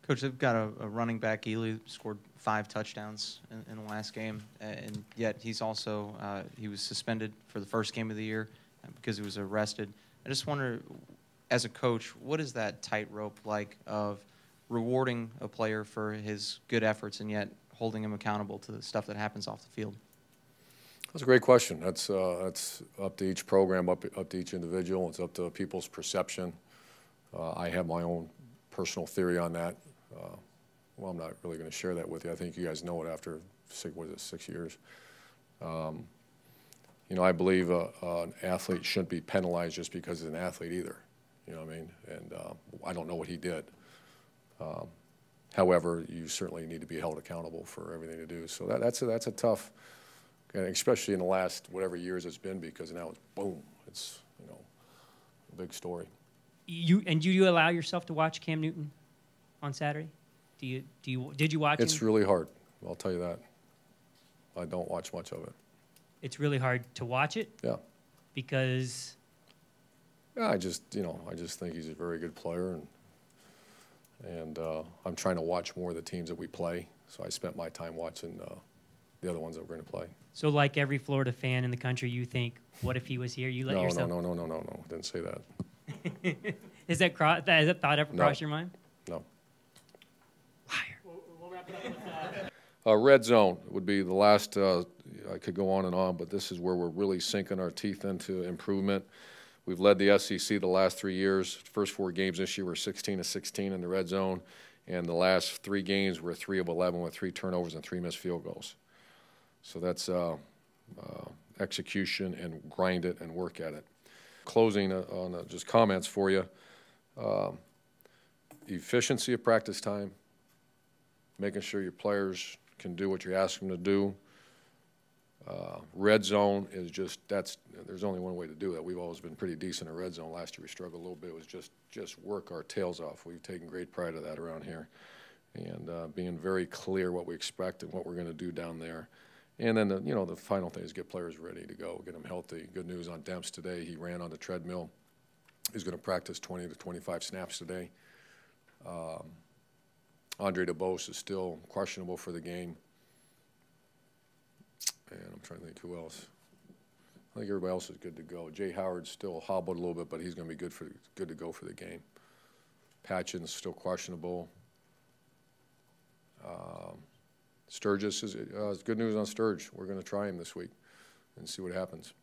Coach, they've got a running back, Ely, scored 5 touchdowns in the last game, and yet he's also he was suspended for the first game of the year because he was arrested. I just wonder, as a coach, what is that tightrope like of rewarding a player for his good efforts and yet holding him accountable to the stuff that happens off the field? That's a great question. That's up to each program, up to each individual. It's up to people's perception. I have my own personal theory on that. Well, I'm not really going to share that with you. I think you guys know it after 6 years. You know, I believe an athlete shouldn't be penalized just because he's an athlete either. You know what I mean? And I don't know what he did. However, you certainly need to be held accountable for everything to do. So that's a tough, especially in the last whatever years it's been, because now it's boom. It's, you know, a big story. Do you allow yourself to watch Cam Newton on Saturday? Did you watch him? It's really hard. I'll tell you that. I don't watch much of it. It's really hard to watch it? Yeah. Because? Yeah, I just think he's a very good player, and I'm trying to watch more of the teams that we play. So I spent my time watching the other ones that we're going to play. So like every Florida fan in the country, you think, what if he was here? You let yourself. No. Didn't say that. Has that thought ever crossed your mind? No. Liar. We'll wrap it up with red zone would be the last. I could go on and on, but this is where we're really sinking our teeth into improvement. We've led the SEC the last 3 years. First 4 games this year were 16 of 16 in the red zone, and the last 3 games were 3 of 11 with 3 turnovers and 3 missed field goals. So that's execution and grind it and work at it. Closing on just comments for you. Efficiency of practice time, making sure your players can do what you ask them to do. Red zone is just, there's only one way to do that. We've always been pretty decent in red zone. Last year we struggled a little bit. It was just work our tails off. We've taken great pride of that around here. And being very clear what we expect and what we're going to do down there. And then, the final thing is get players ready to go, get them healthy. Good news on Demps today. He ran on the treadmill. He's going to practice 20 to 25 snaps today. Andre DeBose is still questionable for the game. And I'm trying to think who else. I think everybody else is good to go. Jay Howard's still hobbled a little bit, but he's going to be good to go for the game. Patchen's still questionable. Sturgis is good news on Sturge. We're going to try him this week and see what happens.